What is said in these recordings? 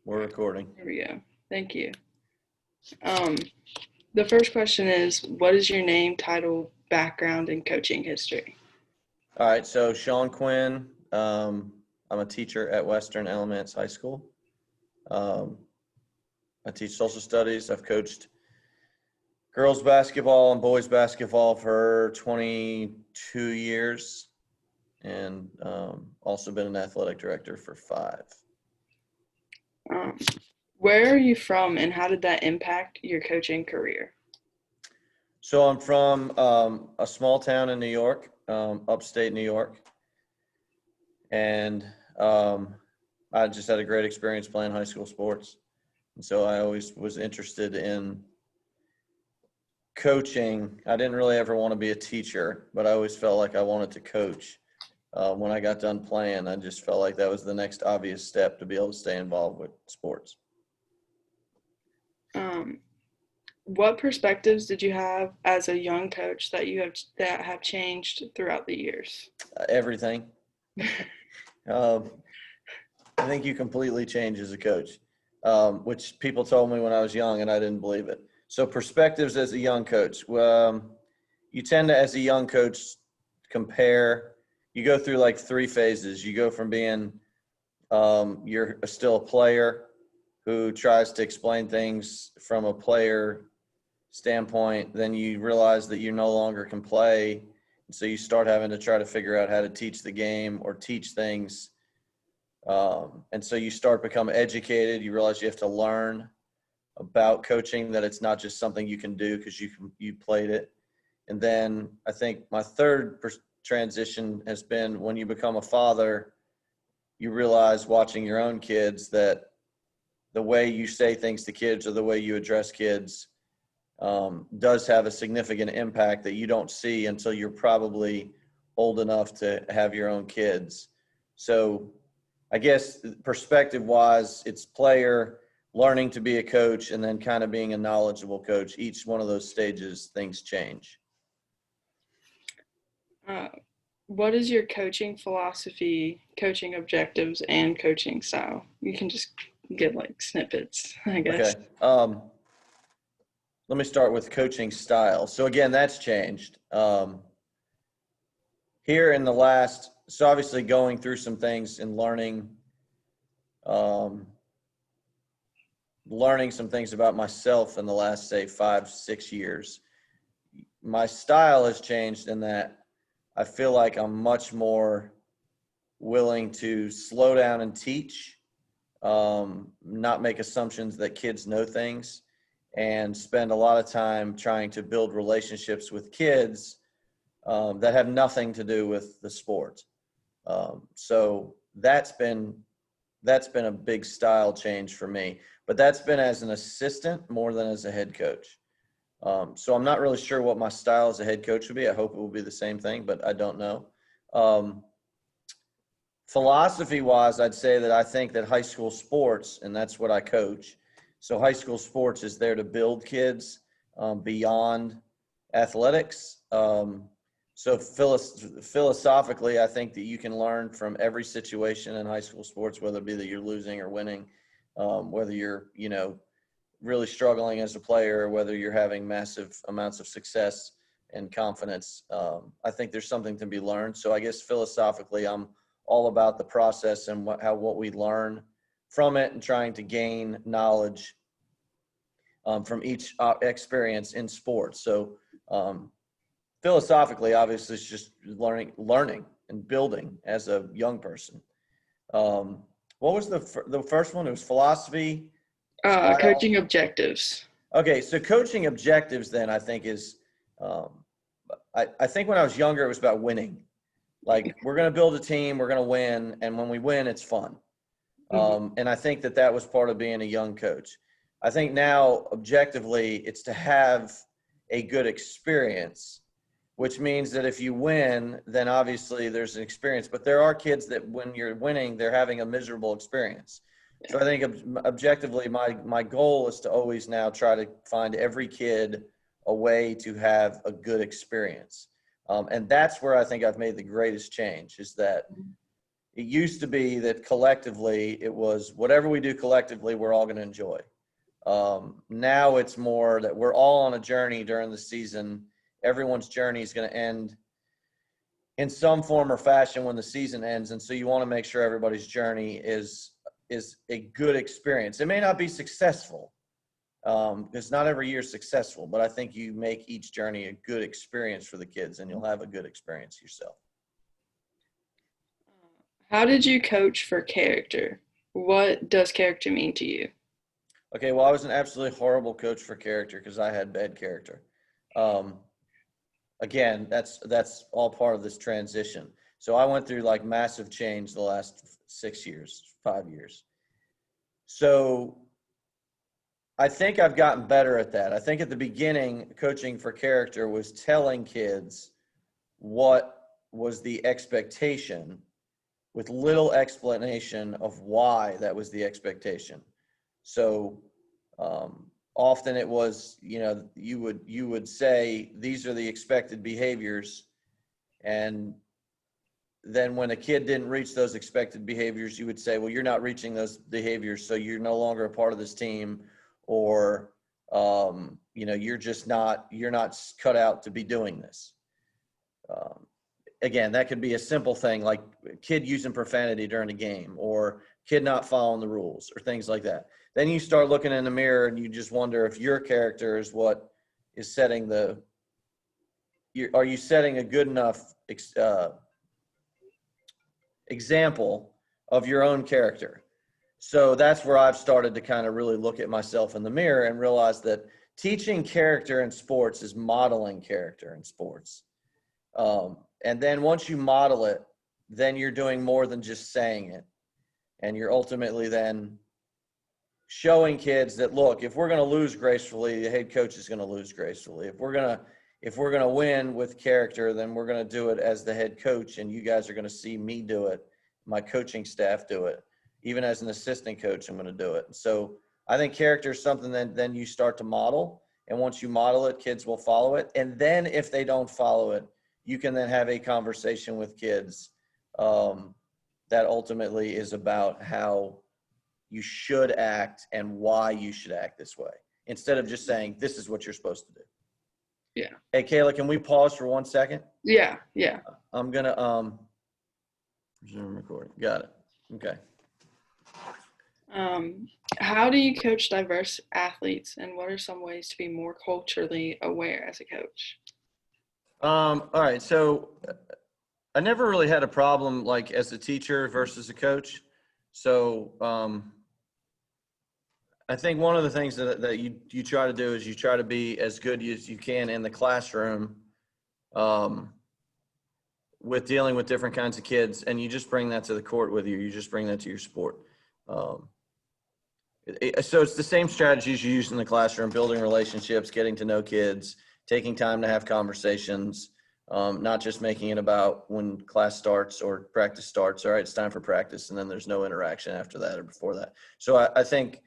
We're recording. There we go. Thank you. Um, the first question is, what is your name, title, background, and coaching history? All right, so Sean Quinn. I'm a teacher at Western Elements High School. I teach social studies. I've coached girls basketball and boys basketball for 22 years, and also been an athletic director for 5. Um, where are you from, and how did that impact your coaching career? So I'm from a small town in New York, upstate New York, and I just had a great experience playing high school sports. And so I always was interested in coaching. I didn't really ever want to be a teacher, but I always felt like I wanted to coach. When I got done playing, I just felt like that was the next obvious step to be able to stay involved with sports. Um, what perspectives did you have as a young coach that have changed throughout the years? Everything. um, I think you completely change as a coach, which people told me when I was young, and I didn't believe it. So perspectives as a young coach. You tend to, as a young coach, compare. You go through like 3 phases. You go from being you're still a player who tries to explain things from a player standpoint. Then you realize that you no longer can play. So you start having to try to figure out how to teach the game or teach things. And so you start become educated. You realize you have to learn about coaching, that it's not just something you can do because you played it. And then I think my third transition has been when you become a father, you realize watching your own kids that the way you say things to kids or the way you address kids does have a significant impact that you don't see until you're probably old enough to have your own kids. So I guess perspective wise, it's player, learning to be a coach, and then kind of being a knowledgeable coach. Each one of those stages, things change. Uh, what is your coaching philosophy, coaching objectives, and coaching style? You can just get like snippets, I guess. Okay. Let me start with coaching style. So again, that's changed. Here in the last, so obviously going through some things and learning some things about myself in the last, say, 5-6 years. My style has changed in that I feel like I'm much more willing to slow down and teach, not make assumptions that kids know things, and spend a lot of time trying to build relationships with kids that have nothing to do with the sport. So that's been a big style change for me, but that's been as an assistant more than as a head coach. So I'm not really sure what my style as a head coach would be. I hope it will be the same thing, but I don't know. Philosophy wise, I'd say that I think that high school sports, and that's what I coach. So high school sports is there to build kids beyond athletics. So philosophically, I think that you can learn from every situation in high school sports, whether it be that you're losing or winning, whether you're, really struggling as a player, or whether you're having massive amounts of success and confidence. I think there's something to be learned. So I guess philosophically, I'm all about the process and what we learn from it, and trying to gain knowledge from each experience in sports. So philosophically, obviously, it's just learning and building as a young person. What was the first one? It was philosophy, style. Coaching objectives. Okay, so coaching objectives then I think is, I think when I was younger it was about winning. Like, we're going to build a team, we're going to win, and when we win, it's fun. And I think that was part of being a young coach. I think now, objectively, it's to have a good experience, which means that if you win, then obviously there's an experience. But there are kids that when you're winning, they're having a miserable experience. So I think objectively, my goal is to always now try to find every kid a way to have a good experience. And that's where I think I've made the greatest change, is that It used to be that collectively it was whatever we do collectively, we're all going to enjoy. Now it's more that we're all on a journey during the season. Everyone's journey is going to end in some form or fashion when the season ends. And so you want to make sure everybody's journey is a good experience. It may not be successful, because not every year is successful, but I think you make each journey a good experience for the kids, and you'll have a good experience yourself. How did you coach for character? What does character mean to you? Okay, well, I was an absolutely horrible coach for character because I had bad character. Again, that's all part of this transition. So I went through like massive change the last 6 years, 5 years. So I think I've gotten better at that. I think at the beginning, coaching for character was telling kids what was the expectation with little explanation of why that was the expectation. So often it was, you would say, these are the expected behaviors. And then when a kid didn't reach those expected behaviors, you would say, well, you're not reaching those behaviors, so you're no longer a part of this team, or, you're not cut out to be doing this. Again, that could be a simple thing like kid using profanity during a game, or kid not following the rules, or things like that. Then you start looking in the mirror and you just wonder if your character is what is setting are you setting a good enough example of your own character? So that's where I've started to kind of really look at myself in the mirror and realize that teaching character in sports is modeling character in sports. And then once you model it, then you're doing more than just saying it. And you're ultimately then showing kids that, look, if we're going to lose gracefully, the head coach is going to lose gracefully. If we're going to win with character, then we're going to do it as the head coach, and you guys are going to see me do it, my coaching staff do it. Even as an assistant coach, I'm going to do it. So I think character is something that then you start to model. And once you model it, kids will follow it. And then if they don't follow it, you can then have a conversation with kids that ultimately is about how you should act and why you should act this way, instead of just saying, this is what you're supposed to do. Yeah. Hey, Kayla, can we pause for 1 second? Yeah. I'm going to resume recording. Got it. Okay. How do you coach diverse athletes, and what are some ways to be more culturally aware as a coach? All right. So I never really had a problem like as a teacher versus a coach. So I think one of the things that you try to do is you try to be as good as you can in the classroom with dealing with different kinds of kids, and you just bring that to the court with you. You just bring that to your sport. So it's the same strategies you use in the classroom: building relationships, getting to know kids, taking time to have conversations, not just making it about when class starts or practice starts. All right, it's time for practice, and then there's no interaction after that or before that. So I think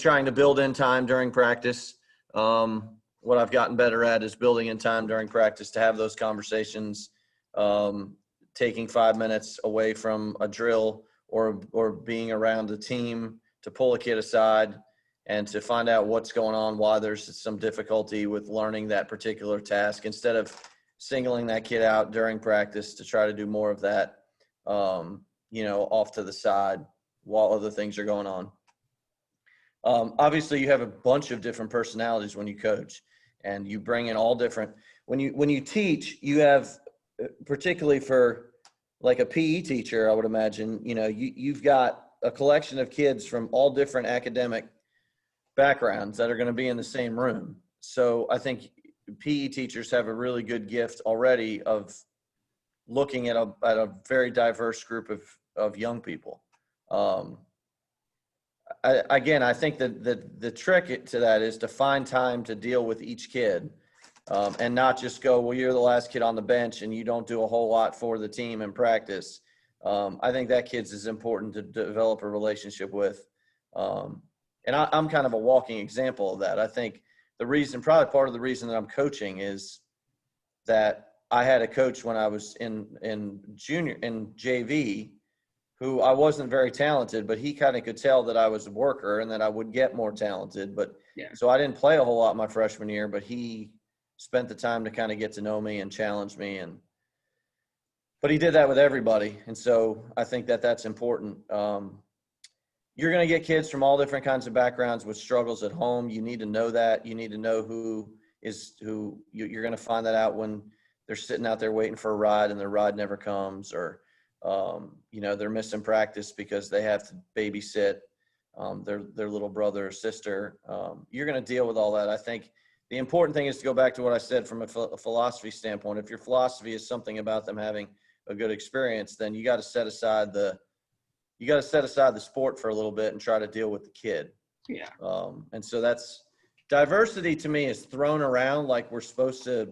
trying to build in time during practice. What I've gotten better at is building in time during practice to have those conversations, taking 5 minutes away from a drill or being around the team to pull a kid aside and to find out what's going on, why there's some difficulty with learning that particular task, instead of singling that kid out during practice to try to do more of that, off to the side while other things are going on. Obviously you have a bunch of different personalities when you coach, and you bring in all different, when you teach, you have, particularly for like a PE teacher, I would imagine, you've got a collection of kids from all different academic backgrounds that are going to be in the same room. So I think PE teachers have a really good gift already of looking at a very diverse group of young people. I think that the trick to that is to find time to deal with each kid, and not just go, well, you're the last kid on the bench and you don't do a whole lot for the team in practice. I think that kid's is important to develop a relationship with. And I'm kind of a walking example of that. I think probably part of the reason that I'm coaching is that I had a coach when I was in JV who I wasn't very talented, but he kind of could tell that I was a worker and that I would get more talented. But Yeah. so I didn't play a whole lot my freshman year, but he spent the time to kind of get to know me and challenge me. But he did that with everybody. And so I think that that's important. You're going to get kids from all different kinds of backgrounds with struggles at home. You need to know that. You need to know who you're going to find that out when they're sitting out there waiting for a ride and their ride never comes, or they're missing practice because they have to babysit their little brother or sister. You're going to deal with all that. I think the important thing is to go back to what I said from a philosophy standpoint. If your philosophy is something about them having a good experience, then you got to set aside the sport for a little bit and try to deal with the kid. Yeah. And so that's diversity to me is thrown around like we're supposed to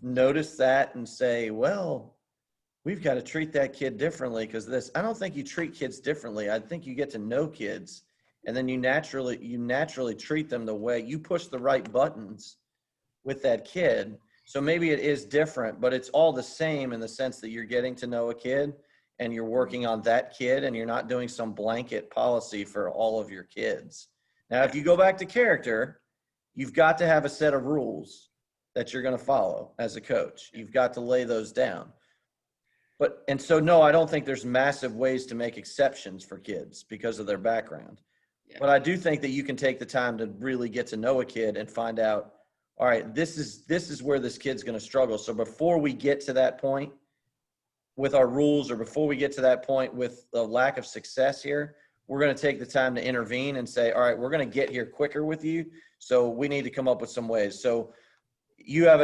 notice that and say, well, we've got to treat that kid differently because this. I don't think you treat kids differently. I think you get to know kids, and then you naturally treat them the way you push the right buttons with that kid. So maybe it is different, but it's all the same in the sense that you're getting to know a kid and you're working on that kid, and you're not doing some blanket policy for all of your kids. Now, if you go back to character, you've got to have a set of rules that you're going to follow as a coach. You've got to lay those down. So no, I don't think there's massive ways to make exceptions for kids because of their background. Yeah. But I do think that you can take the time to really get to know a kid and find out, all right, this is where this kid's going to struggle. So before we get to that point with our rules, or before we get to that point with the lack of success here, we're going to take the time to intervene and say, all right, we're going to get here quicker with you. So we need to come up with some ways. So you have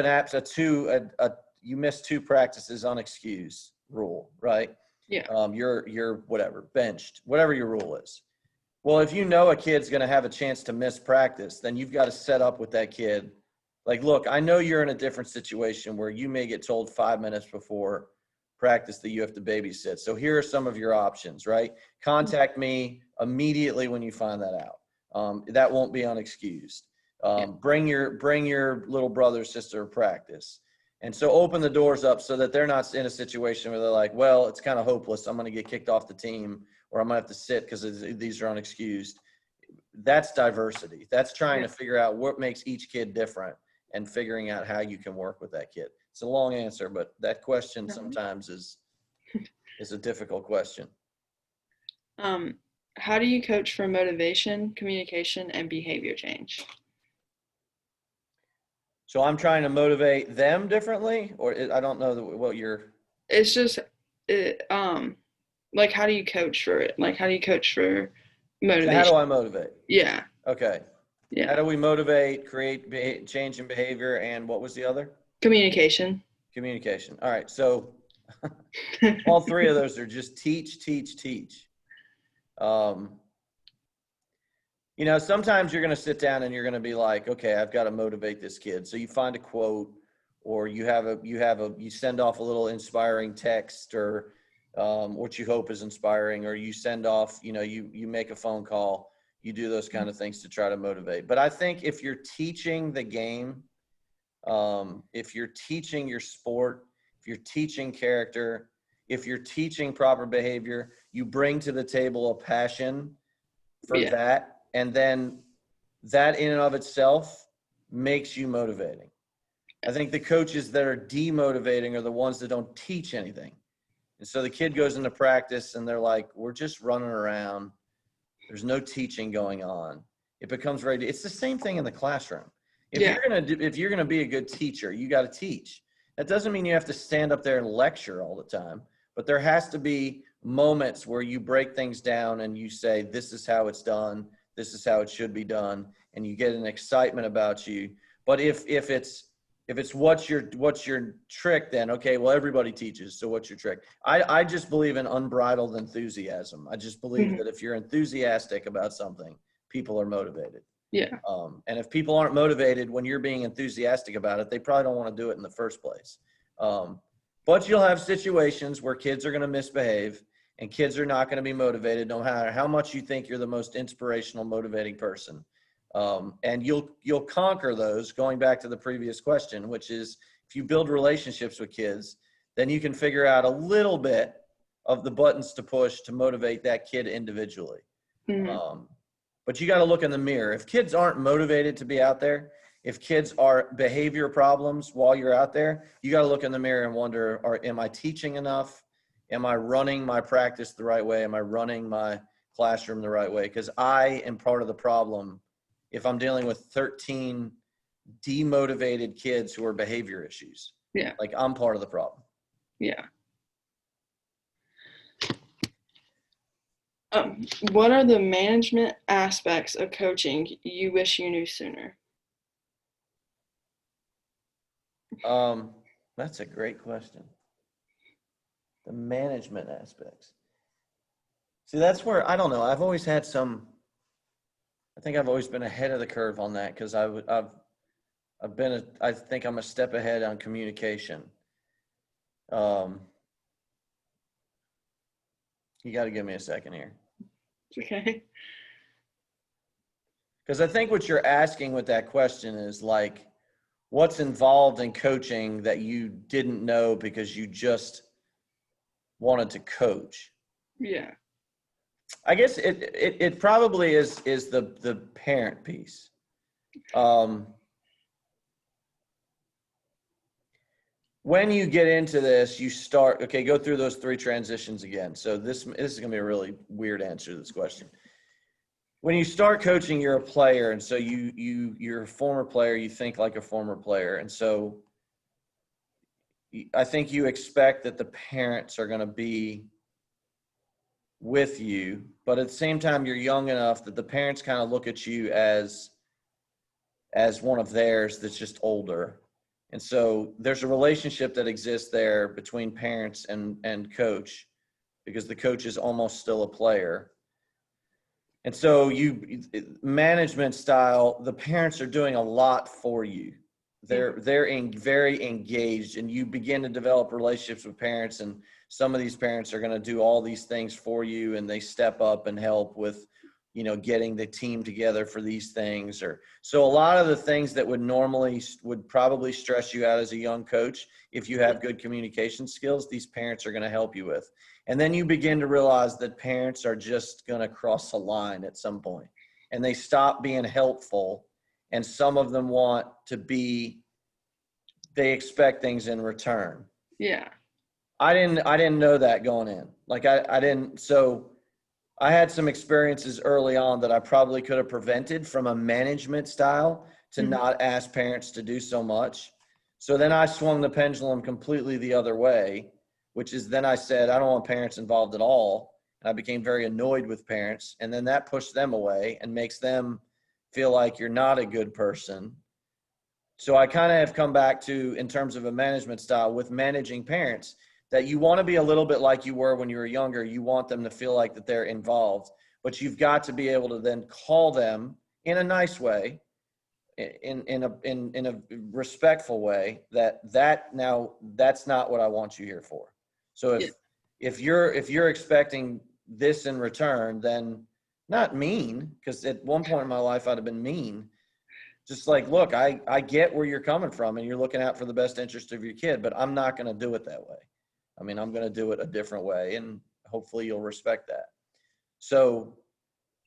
you missed 2 practices unexcused rule, right? Yeah. You're whatever, benched, whatever your rule is. Well, if you know a kid's going to have a chance to miss practice, then you've got to set up with that kid. Like, look, I know you're in a different situation where you may get told 5 minutes before practice that you have to babysit. So here are some of your options, right? Contact me immediately when you find that out. That won't be unexcused. Bring your little brother or sister to practice. And so open the doors up so that they're not in a situation where they're like, well, it's kind of hopeless. I'm going to get kicked off the team, or I'm going to have to sit because these are unexcused. That's diversity. That's trying to figure out what makes each kid different and figuring out how you can work with that kid. It's a long answer, but that question sometimes is a difficult question. How do you coach for motivation, communication, and behavior change? So I'm trying to motivate them differently, or I don't know what you're. It's just, like, how do you coach for it? Like, how do you coach for motivation? How do I motivate? Yeah. Okay. Yeah. How do we motivate, create change in behavior, and what was the other? Communication. Communication. All right. So all 3 of those are just teach. Sometimes you're going to sit down and you're going to be like, okay, I've got to motivate this kid. So you find a quote, or you send off a little inspiring text, or what you hope is inspiring, or you send off, you make a phone call, you do those kind of things to try to motivate. But I think if you're teaching the game, if you're teaching your sport, if you're teaching character, if you're teaching proper behavior, you bring to the table a passion for that. And then that in and of itself makes you motivating. I think the coaches that are demotivating are the ones that don't teach anything. And so the kid goes into practice and they're like, we're just running around. There's no teaching going on. It becomes it's the same thing in the classroom. If you're going to be a good teacher, you got to teach. That doesn't mean you have to stand up there and lecture all the time, but there has to be moments where you break things down and you say, this is how it's done. This is how it should be done. And you get an excitement about you. But if it's what's your trick, then okay, well, everybody teaches. So what's your trick? I just believe in unbridled enthusiasm. I just believe that if you're enthusiastic about something, people are motivated. Yeah. And if people aren't motivated when you're being enthusiastic about it, they probably don't want to do it in the first place. But you'll have situations where kids are going to misbehave and kids are not going to be motivated, no matter how much you think you're the most inspirational, motivating person. And you'll conquer those, going back to the previous question, which is if you build relationships with kids, then you can figure out a little bit of the buttons to push to motivate that kid individually. Mm-hmm. But you got to look in the mirror. If kids aren't motivated to be out there, if kids are behavior problems while you're out there, you got to look in the mirror and wonder, am I teaching enough? Am I running my practice the right way? Am I running my classroom the right way? Because I am part of the problem if I'm dealing with 13 demotivated kids who are behavior issues. Yeah. Like, I'm part of the problem. Yeah. What are the management aspects of coaching you wish you knew sooner? That's a great question. The management aspects. See, that's where, I don't know. I've always had I think I've always been ahead of the curve on that because I think I'm a step ahead on communication. You got to give me a second here. Okay. Because I think what you're asking with that question is like, what's involved in coaching that you didn't know because you just wanted to coach? Yeah. I guess it probably is the parent piece. When you get into this, you start, okay, go through those 3 transitions again. So this is going to be a really weird answer to this question. When you start coaching, you're a player, and so you're a former player, you think like a former player. And so I think you expect that the parents are going to be with you, but at the same time, you're young enough that the parents kind of look at you as one of theirs that's just older. And so there's a relationship that exists there between parents and coach, because the coach is almost still a player. And so management style, the parents are doing a lot for you. They're very engaged, and you begin to develop relationships with parents, and some of these parents are going to do all these things for you, and they step up and help with, getting the team together for these things. So a lot of the things that would probably stress you out as a young coach, if you have good communication skills, these parents are going to help you with. And then you begin to realize that parents are just going to cross a line at some point, and they stop being helpful. And some of them they expect things in return. Yeah. I didn't know that going in. Like I didn't. So I had some experiences early on that I probably could have prevented from a management style to not ask parents to do so much. So then I swung the pendulum completely the other way, which is then I said, I don't want parents involved at all. And I became very annoyed with parents. And then that pushed them away and makes them feel like you're not a good person. So I kind of have come back to, in terms of a management style with managing parents, that you want to be a little bit like you were when you were younger. You want them to feel like that they're involved, but you've got to be able to then call them in a nice way, in a respectful way, that's not what I want you here for. So if you're expecting this in return, then not mean, because at one point in my life I'd have been mean. Just like, look, I get where you're coming from, and you're looking out for the best interest of your kid, but I'm not going to do it that way. I mean, I'm going to do it a different way, and hopefully you'll respect that. So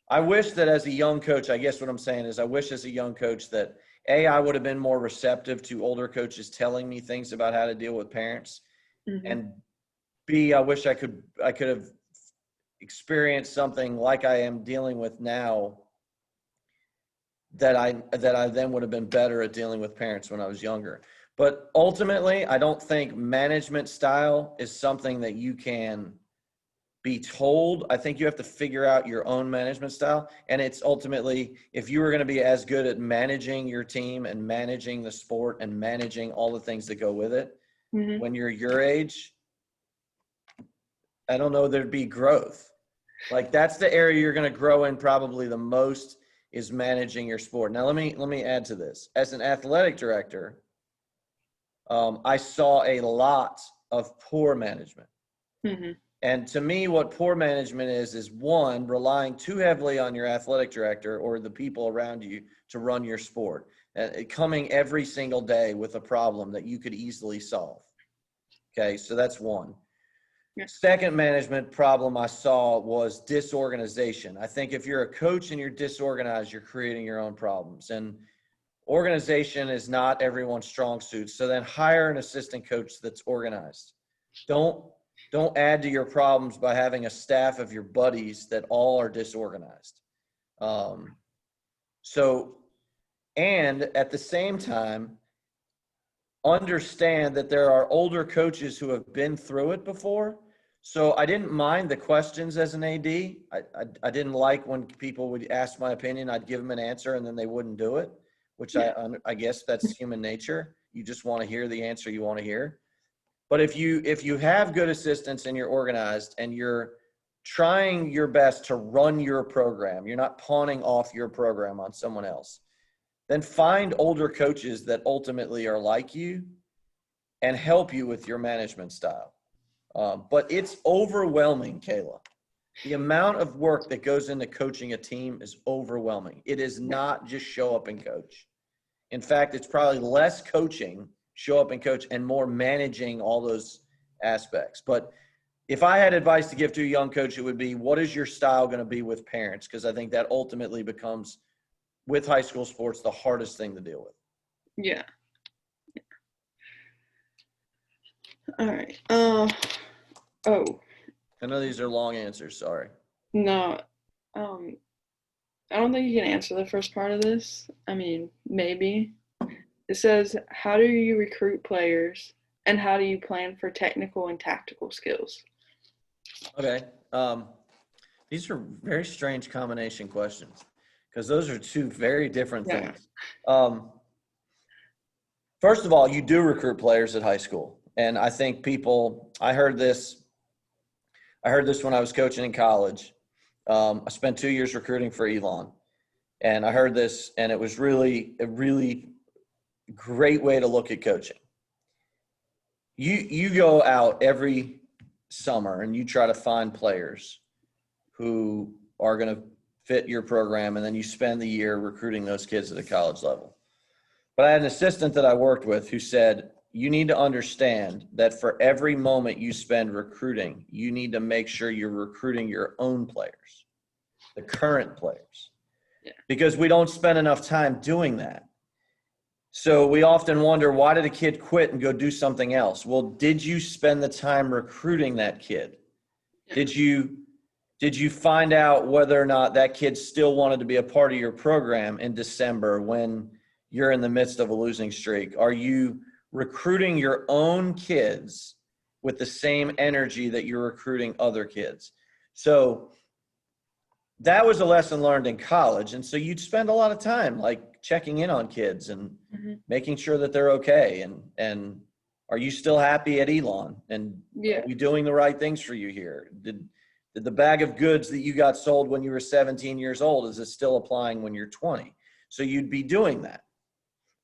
I wish that as a young coach, I guess what I'm saying is I wish as a young coach that I would have been more receptive to older coaches telling me things about how to deal with parents. And B, I wish I could have experienced something like I am dealing with now, that I then would have been better at dealing with parents when I was younger. But ultimately, I don't think management style is something that you can be told. I think you have to figure out your own management style. And it's ultimately, if you were going to be as good at managing your team and managing the sport and managing all the things that go with it, when you're your age, I don't know, there'd be growth. Like, that's the area you're going to grow in probably the most, is managing your sport. Now, let me add to this. As an athletic director, I saw a lot of poor management. And to me, what poor management is one, relying too heavily on your athletic director or the people around you to run your sport, coming every single day with a problem that you could easily solve. Okay, so that's one. Yeah. Second management problem I saw was disorganization. I think if you're a coach and you're disorganized, you're creating your own problems. And organization is not everyone's strong suit. So then hire an assistant coach that's organized. Don't add to your problems by having a staff of your buddies that all are disorganized. And at the same time, understand that there are older coaches who have been through it before. So I didn't mind the questions as an AD. I didn't like when people would ask my opinion. I'd give them an answer and then they wouldn't do it, which I guess that's human nature. You just want to hear the answer you want to hear. But if you have good assistants and you're organized and you're trying your best to run your program, you're not pawning off your program on someone else, then find older coaches that ultimately are like you and help you with your management style. But it's overwhelming, Kayla. The amount of work that goes into coaching a team is overwhelming. It is not just show up and coach. In fact, it's probably less coaching, show up and coach, and more managing all those aspects. But if I had advice to give to a young coach, it would be, what is your style going to be with parents? Because I think that ultimately becomes, with high school sports, the hardest thing to deal with. Yeah. All right. I know these are long answers. Sorry. No. I don't think you can answer the first part of this. I mean, maybe. It says, how do you recruit players and how do you plan for technical and tactical skills? Okay. These are very strange combination questions because those are two very different things. First of all, you do recruit players at high school. And I think I heard this when I was coaching in college. I spent 2 years recruiting for Elon. And I heard this, and it was really a really great way to look at coaching. You go out every summer and you try to find players who are going to fit your program, and then you spend the year recruiting those kids at a college level. But I had an assistant that I worked with who said, you need to understand that for every moment you spend recruiting, you need to make sure you're recruiting your own players, the current players, because we don't spend enough time doing that. So we often wonder, why did a kid quit and go do something else? Well, did you spend the time recruiting that kid? Did you find out whether or not that kid still wanted to be a part of your program in December when you're in the midst of a losing streak? Are you recruiting your own kids with the same energy that you're recruiting other kids? So that was a lesson learned in college. And so you'd spend a lot of time like checking in on kids and making sure that they're okay. And are you still happy at Elon? And are we doing the right things for you here? Did the bag of goods that you got sold when you were 17 years old, is it still applying when you're 20? So you'd be doing that.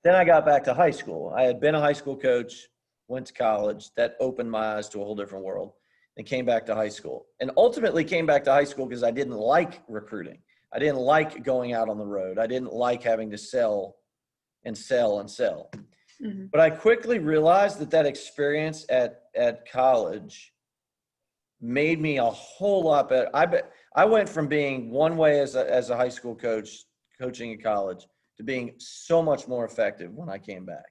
Then I got back to high school. I had been a high school coach, went to college. That opened my eyes to a whole different world, and came back to high school. And ultimately came back to high school because I didn't like recruiting. I didn't like going out on the road. I didn't like having to sell and sell and sell. Mm-hmm. But I quickly realized that experience at college made me a whole lot better. I went from being one way as a high school coach, coaching in college, to being so much more effective when I came back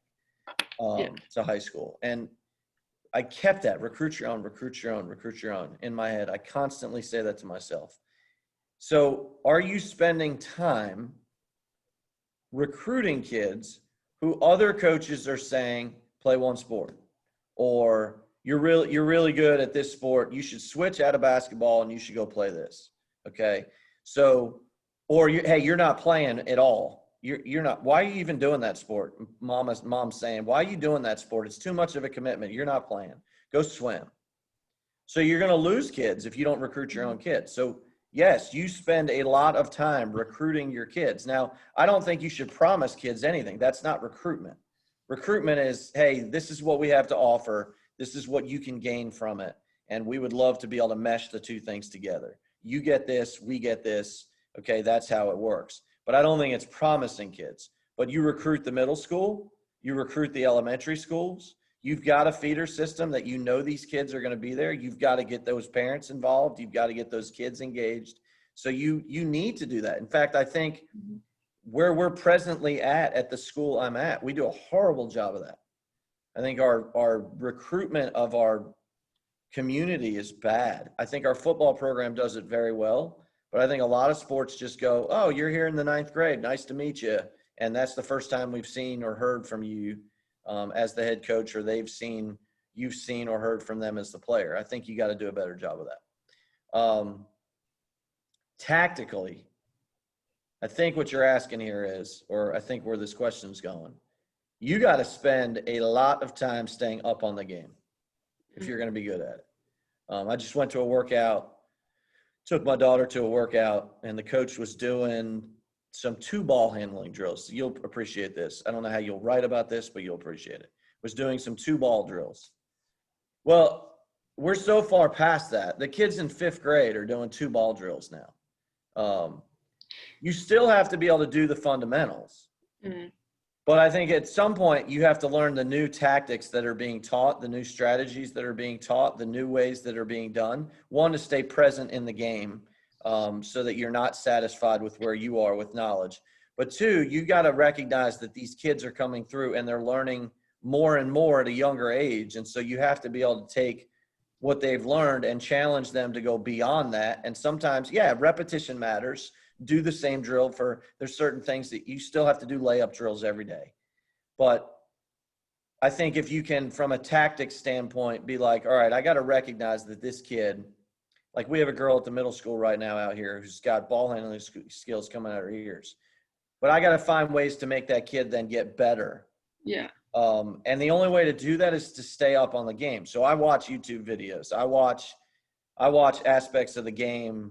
to high school. And I kept that recruit your own, recruit your own, recruit your own in my head. I constantly say that to myself. So are you spending time recruiting kids who other coaches are saying play one sport, or you're really good at this sport, you should switch out of basketball and you should go play this? Okay. So, or hey, you're not playing at all. You're not. Why are you even doing that sport? Mom's saying, why are you doing that sport? It's too much of a commitment. You're not playing. Go swim. So you're going to lose kids if you don't recruit your own kids. So yes, you spend a lot of time recruiting your kids. Now, I don't think you should promise kids anything. That's not recruitment. Recruitment is, hey, this is what we have to offer. This is what you can gain from it. And we would love to be able to mesh the two things together. You get this, we get this. Okay, that's how it works. But I don't think it's promising kids. But you recruit the middle school, you recruit the elementary schools, You've got a feeder system that you know these kids are going to be there. You've got to get those parents involved. You've got to get those kids engaged. So you need to do that. In fact, I think where we're presently at the school I'm at, we do a horrible job of that. I think our recruitment of our community is bad. I think our football program does it very well, but I think a lot of sports just go, oh, you're here in the 9th grade. Nice to meet you. And that's the first time we've seen or heard from you as the head coach, or you've seen or heard from them as the player. I think you got to do a better job of that. Tactically, I think what you're asking here is, or I think where this question's going, you got to spend a lot of time staying up on the game if you're going to be good at it. I just went to a workout, took my daughter to a workout, and the coach was doing some 2-ball handling drills. You'll appreciate this. I don't know how you'll write about this, but you'll appreciate it. Was doing some 2-ball drills. Well, we're so far past that. The kids in 5th grade are doing 2-ball drills now. You still have to be able to do the fundamentals. Mm-hmm. But I think at some point you have to learn the new tactics that are being taught, the new strategies that are being taught, the new ways that are being done. One, to stay present in the game so that you're not satisfied with where you are with knowledge. But 2, you got to recognize that these kids are coming through and they're learning more and more at a younger age. And so you have to be able to take what they've learned and challenge them to go beyond that. And sometimes, repetition matters. Do the same drill there's certain things that you still have to do layup drills every day. But I think if you can, from a tactics standpoint, be like, all right, I got to recognize that this kid, like we have a girl at the middle school right now out here who's got ball handling skills coming out her ears. But I got to find ways to make that kid then get better. Yeah. And the only way to do that is to stay up on the game. So I watch YouTube videos. I watch aspects of the game.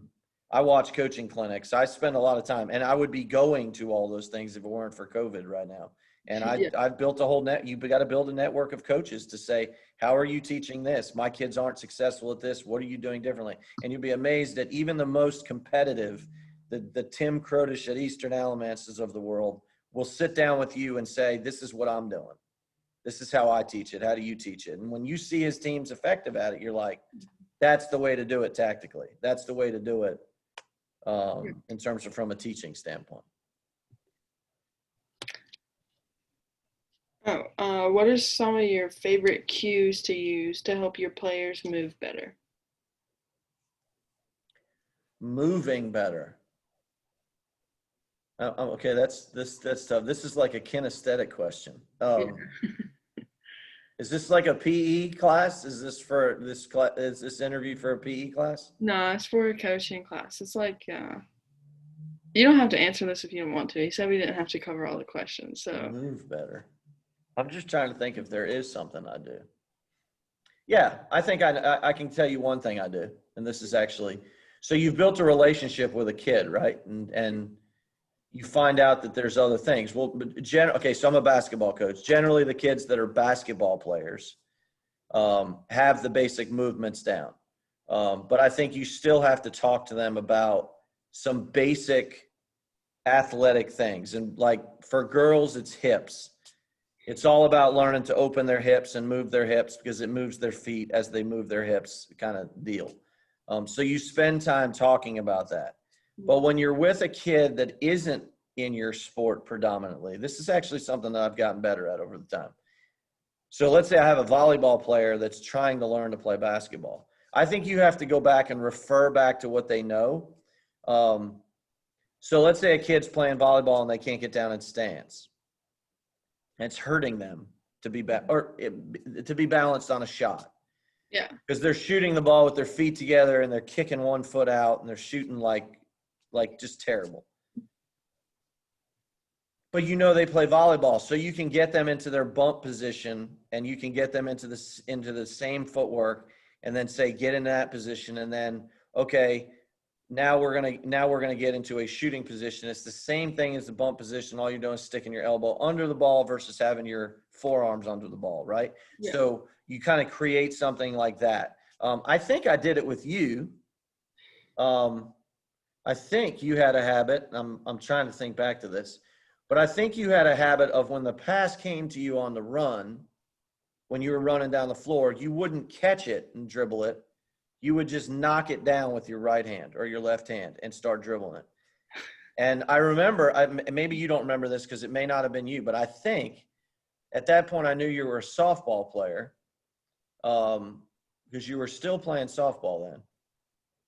I watch coaching clinics. I spend a lot of time, and I would be going to all those things if it weren't for COVID right now. And I've built a whole you've got to build a network of coaches to say, how are you teaching this? My kids aren't successful at this. What are you doing differently? And you'll be amazed that even the most competitive, the Tim Crodish at Eastern Alamances of the world will sit down with you and say, this is what I'm doing. This is how I teach it. How do you teach it? And when you see his team's effective at it, you're like, that's the way to do it tactically. That's the way to do it. In terms of from a teaching standpoint. What are some of your favorite cues to use to help your players move better? Moving better. Okay, that's tough. This is like a kinesthetic question. Is this like a PE class? Is this for this class? Is this interview for a PE class? No, it's for a coaching class. It's like you don't have to answer this if you don't want to. He said we didn't have to cover all the questions. So move better. I'm just trying to think if there is something I do. Yeah, I think I can tell you one thing I do, and this is actually, so you've built a relationship with a kid, right? And you find out that there's other things. Well, okay, so I'm a basketball coach. Generally, the kids that are basketball players have the basic movements down. But I think you still have to talk to them about some basic athletic things. And like for girls, it's hips. It's all about learning to open their hips and move their hips because it moves their feet as they move their hips kind of deal. So you spend time talking about that. But when you're with a kid that isn't in your sport predominantly, this is actually something that I've gotten better at over the time. So let's say I have a volleyball player that's trying to learn to play basketball. I think you have to go back and refer back to what they know. So let's say a kid's playing volleyball and they can't get down in stance. It's hurting them to be balanced on a shot. Yeah. Because they're shooting the ball with their feet together and they're kicking one foot out and they're shooting like just terrible. But they play volleyball, so you can get them into their bump position and you can get them into the same footwork and then say get in that position and then okay, now we're gonna get into a shooting position. It's the same thing as the bump position. All you're doing is sticking your elbow under the ball versus having your forearms under the ball, right? Yeah. So you kind of create something like that. I think I did it with you. I think you had a habit. I'm trying to think back to this, but I think you had a habit of when the pass came to you on the run, when you were running down the floor, you wouldn't catch it and dribble it. You would just knock it down with your right hand or your left hand and start dribbling it. And I remember, maybe you don't remember this because it may not have been you, but I think at that point I knew you were a softball player, because you were still playing softball then.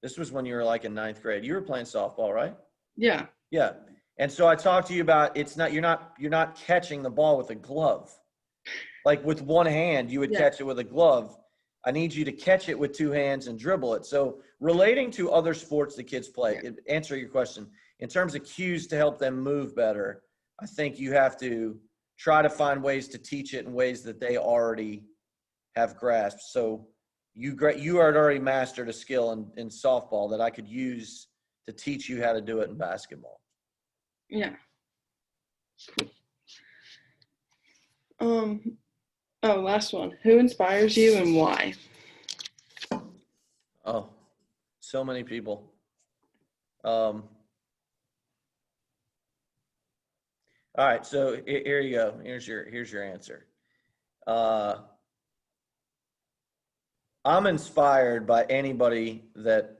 This was when you were like in 9th grade. You were playing softball, right? Yeah. Yeah. And so I talked to you about you're not catching the ball with a glove. Like with one hand, you would catch it with a glove. I need you to catch it with 2 hands and dribble it. So relating to other sports the kids play, answer your question, in terms of cues to help them move better, I think you have to try to find ways to teach it in ways that they already have grasped. So you had already mastered a skill in softball that I could use to teach you how to do it in basketball. Yeah. Last one. Who inspires you and why? Oh, so many people. All right, so here you go. Here's your answer. I'm inspired by anybody that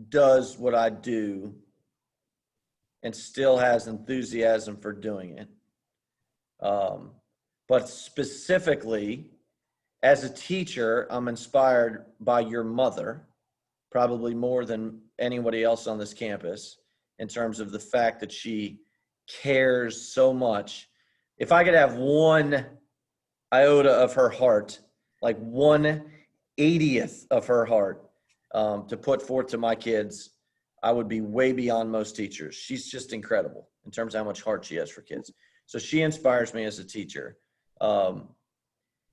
does what I do and still has enthusiasm for doing it. But specifically, as a teacher, I'm inspired by your mother, probably more than anybody else on this campus, in terms of the fact that she cares so much. If I could have 1 iota of her heart, like 1/80th of her heart, to put forth to my kids, I would be way beyond most teachers. She's just incredible in terms of how much heart she has for kids. So she inspires me as a teacher.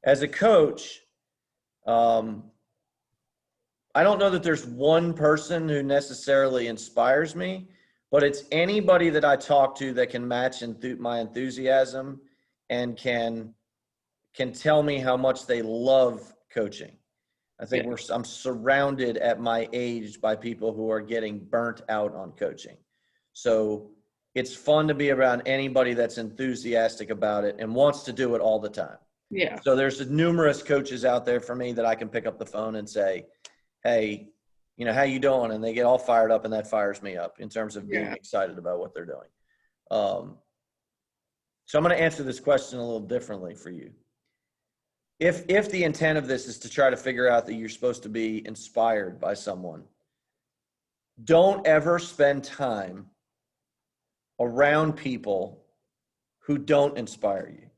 As a coach, I don't know that there's one person who necessarily inspires me, but it's anybody that I talk to that can match my enthusiasm and can tell me how much they love coaching. I think I'm surrounded at my age by people who are getting burnt out on coaching. So it's fun to be around anybody that's enthusiastic about it and wants to do it all the time. Yeah. So there's numerous coaches out there for me that I can pick up the phone and say, hey, how you doing? And they get all fired up, and that fires me up in terms of being excited about what they're doing. So I'm going to answer this question a little differently for you. If the intent of this is to try to figure out that you're supposed to be inspired by someone, don't ever spend time around people who don't inspire you.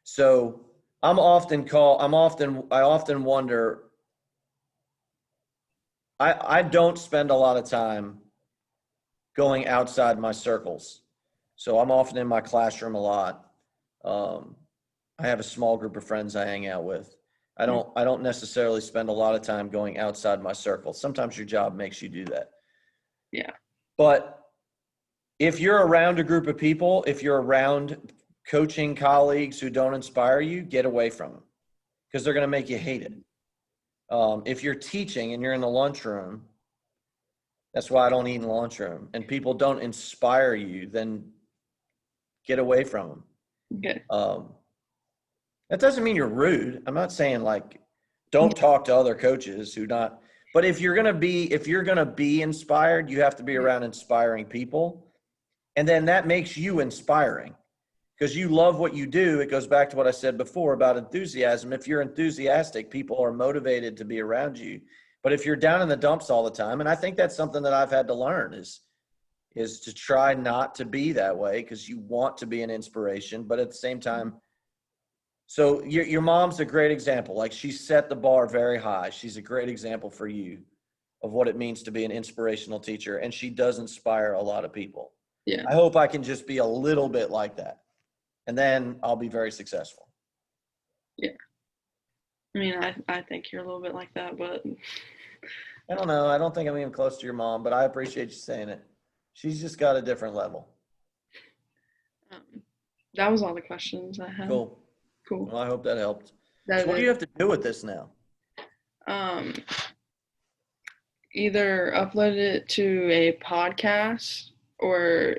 So I often wonder, I don't spend a lot of time going outside my circles. So I'm often in my classroom a lot. I have a small group of friends I hang out with. I don't necessarily spend a lot of time going outside my circle. Sometimes your job makes you do that. Yeah. But if you're around a group of people, if you're around coaching colleagues who don't inspire you, get away from them, because they're going to make you hate it. If you're teaching and you're in the lunchroom, that's why I don't eat in the lunchroom, and people don't inspire you, then get away from them. Okay. That doesn't mean you're rude. I'm not saying like don't talk to other coaches but if you're gonna be inspired, you have to be around inspiring people. And then that makes you inspiring because you love what you do. It goes back to what I said before about enthusiasm. If you're enthusiastic, people are motivated to be around you. But if you're down in the dumps all the time, and I think that's something that I've had to learn is to try not to be that way, because you want to be an inspiration, but at the same time, so your mom's a great example. Like, she set the bar very high. She's a great example for you of what it means to be an inspirational teacher, and she does inspire a lot of people. Yeah. I hope I can just be a little bit like that, and then I'll be very successful. Yeah. I mean, I think you're a little bit like that, but I don't know. I don't think I'm even close to your mom, but I appreciate you saying it. She's just got a different level. That was all the questions I had. Cool. Well, I hope that helped. So what do you have to do with this now? Either upload it to a podcast or